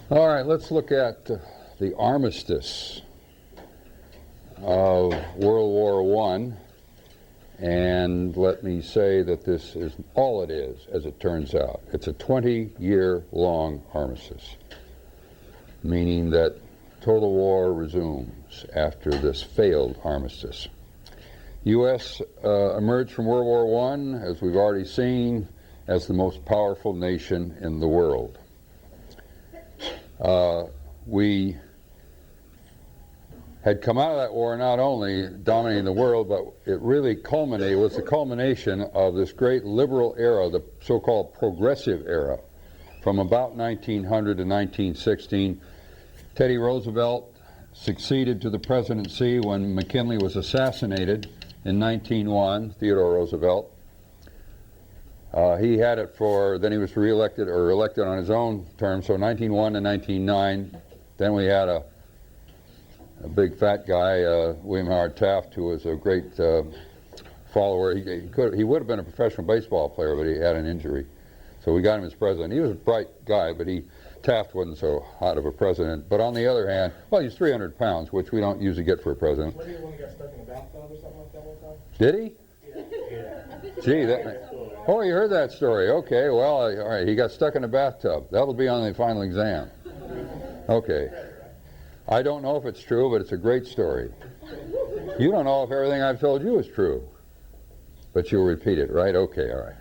All right, let's look at the Armistice of World War I. And let me say that this is all it is, as it turns out. It's a 20-year-long armistice, meaning that total war resumes after this failed armistice. U.S. emerged from World War I, as we've already seen, as the most powerful nation in the world. We had come out of that war not only dominating the world, but it really was the culmination of this great liberal era, the so-called progressive era, from about 1900 to 1916. Teddy Roosevelt succeeded to the presidency when McKinley was assassinated in 1901, Theodore Roosevelt. He had it then he was reelected or elected on his own term, so 1901 to 1909. Then we had a big fat guy, William Howard Taft, who was a great follower. He would have been a professional baseball player, but he had an injury. So we got him as president. He was a bright guy, but Taft wasn't so hot of a president. But on the other hand, well, he's 300 pounds, which we don't usually get for a president. Wasn't he the one who got stuck in the bathtub or something like that one time? Did he? Yeah. Gee, oh, you heard that story. Okay, well, all right, he got stuck in a bathtub. That'll be on the final exam. Okay. I don't know if it's true, but it's a great story. You don't know if everything I've told you is true, but you'll repeat it, right? Okay, all right.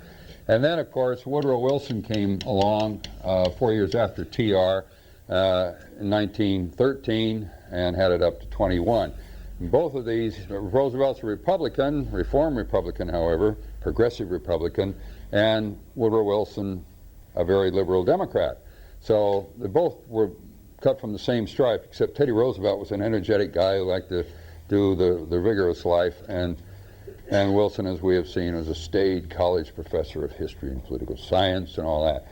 And then, of course, Woodrow Wilson came along 4 years after TR in 1913 and had it up to 21. And both of these, Roosevelt's a Republican, Reform Republican, however, Progressive Republican, and Woodrow Wilson, a very liberal Democrat. So they both were cut from the same stripe, except Teddy Roosevelt was an energetic guy who liked to do the vigorous life, and Wilson, as we have seen, was a staid college professor of history and political science and all that.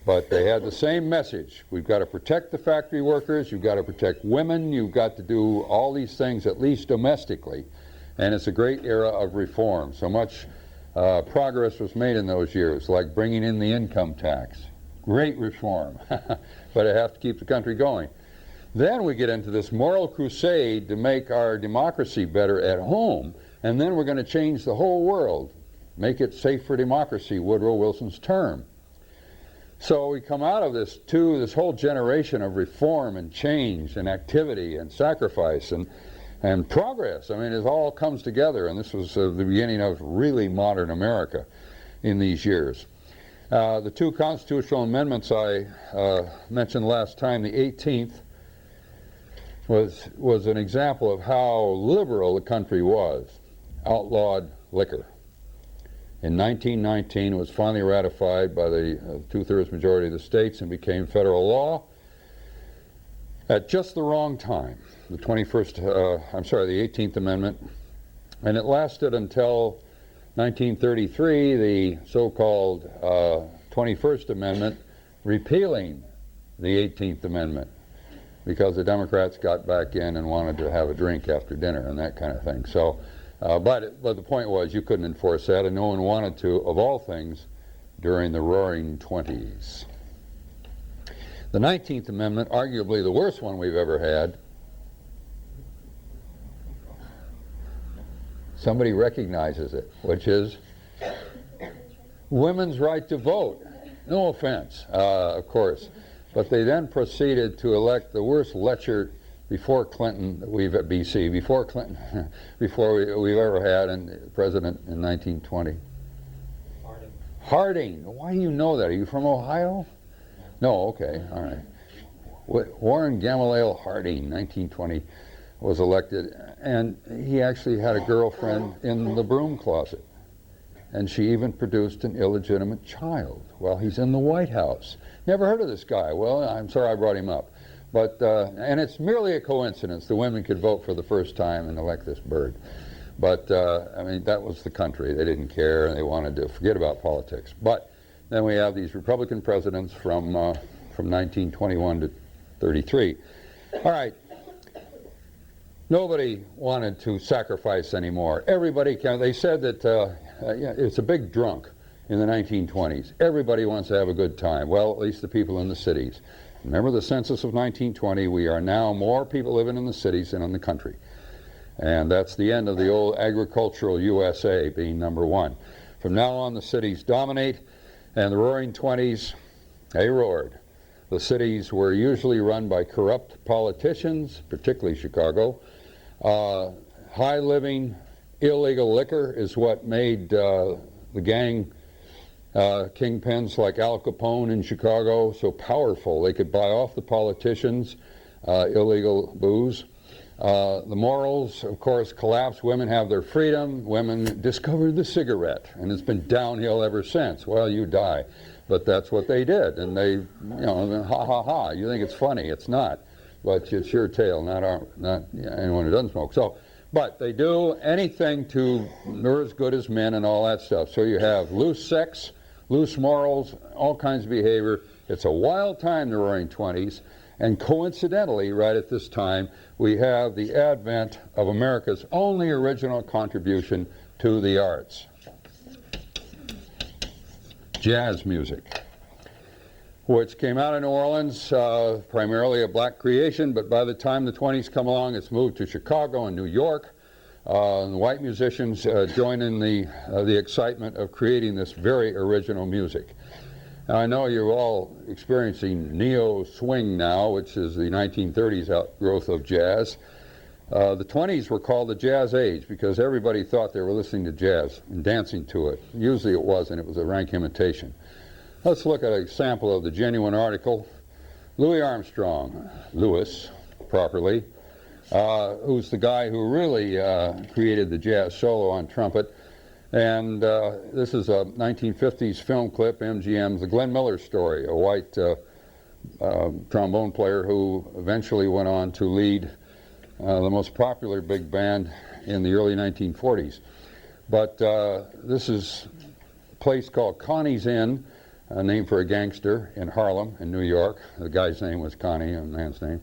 But they had the same message. We've got to protect the factory workers, you've got to protect women, you've got to do all these things, at least domestically. And it's a great era of reform. So much progress was made in those years, like bringing in the income tax. Great reform, but it has to keep the country going. Then we get into this moral crusade to make our democracy better at home, and then we're going to change the whole world, make it safe for democracy, Woodrow Wilson's term. So we come out of this whole generation of reform and change and activity and sacrifice and progress. I mean, it all comes together, and this was the beginning of really modern America in these years. The two constitutional amendments I mentioned last time, the 18th, was an example of how liberal the country was. Outlawed liquor. In 1919, it was finally ratified by the two-thirds majority of the states and became federal law at just the wrong time. The 18th Amendment, and it lasted until 1933, the so-called 21st Amendment, repealing the 18th Amendment, because the Democrats got back in and wanted to have a drink after dinner and that kind of thing. So, but the point was you couldn't enforce that, and no one wanted to, of all things, during the Roaring '20s. The 19th Amendment, arguably the worst one we've ever had. Somebody recognizes it, which is women's right to vote. No offense, of course. But they then proceeded to elect the worst Letcher before Clinton that we've at BC, before Clinton, we've ever had a president in 1920. Harding. Why do you know that? Are you from Ohio? No, okay, all right. Warren Gamaliel Harding, 1920. Was elected, and he actually had a girlfriend in the broom closet, and she even produced an illegitimate child while he's in the White House. Never heard of this guy. Well, I'm sorry I brought him up, but and it's merely a coincidence the women could vote for the first time and elect this bird. But I mean, that was the country. They didn't care, and they wanted to forget about politics. But then we have these Republican presidents from 1921 to 33. All right. Nobody wanted to sacrifice anymore. Everybody can. They said that it's a big drunk in the 1920s. Everybody wants to have a good time. Well, at least the people in the cities. Remember the census of 1920, we are now more people living in the cities than in the country. And that's the end of the old agricultural USA being number one. From now on, the cities dominate, and the Roaring Twenties, they roared. The cities were usually run by corrupt politicians, particularly Chicago. High living, illegal liquor is what made the gang kingpins like Al Capone in Chicago so powerful. They could buy off the politicians, illegal booze. The morals, of course, collapsed. Women have their freedom. Women discovered the cigarette, and it's been downhill ever since. Well, you die. But that's what they did, and they, you know, ha ha ha. You think it's funny. It's not. But it's your tale, not anyone who doesn't smoke. So, but they do anything to, they're as good as men and all that stuff. So you have loose sex, loose morals, all kinds of behavior. It's a wild time, the Roaring Twenties. And coincidentally, right at this time, we have the advent of America's only original contribution to the arts. Jazz music, which came out of New Orleans, primarily a black creation, but by the time the 20s come along, it's moved to Chicago and New York. And white musicians join in the excitement of creating this very original music. Now, I know you're all experiencing neo-swing now, which is the 1930s outgrowth of jazz. The 20s were called the jazz age because everybody thought they were listening to jazz and dancing to it. Usually it wasn't. It was a rank imitation. Let's look at a sample of the genuine article. Louis Armstrong, Louis, properly, who's the guy who really created the jazz solo on trumpet. And this is a 1950s film clip, MGM's The Glenn Miller Story, a white trombone player who eventually went on to lead the most popular big band in the early 1940s. But this is a place called Connie's Inn, named for a gangster in Harlem in New York. The guy's name was Connie, a man's name.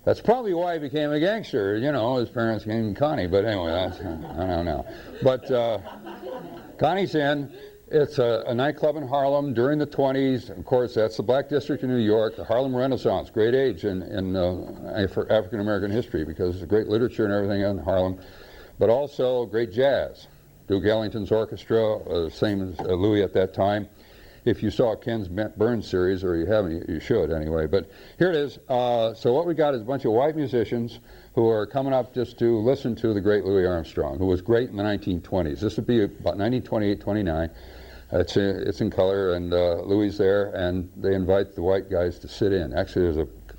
That's probably why he became a gangster, you know, his parents named him Connie, but anyway, that's, I don't know. But Connie's Inn, it's a nightclub in Harlem during the 20s. Of course, that's the Black District in New York, the Harlem Renaissance, great age for African-American history because there's great literature and everything in Harlem, but also great jazz. Duke Ellington's orchestra, same as Louis at that time. If you saw Ken's Burns series, or you haven't, you should anyway. But here it is. So what we got is a bunch of white musicians who are coming up just to listen to the great Louis Armstrong, who was great in the 1920s. This would be about 1928, 29. It's in color, and Louis there, and they invite the white guys to sit in. Actually,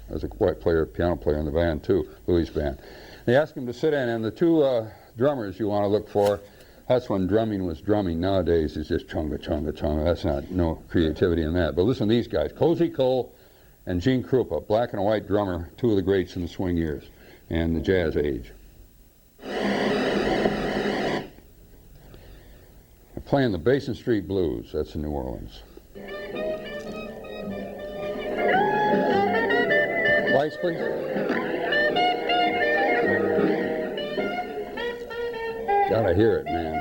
there's a white player, piano player in the band too, Louis' band. They ask him to sit in, and the two drummers you want to look for. That's when drumming was drumming. Nowadays it's just chunga, chunga, chunga. That's not, no creativity in that. But listen to these guys, Cozy Cole and Gene Krupa, black and white drummer, two of the greats in the swing years and the jazz age. They're playing the Basin Street Blues. That's in New Orleans. Lights, please. Gotta hear it, man.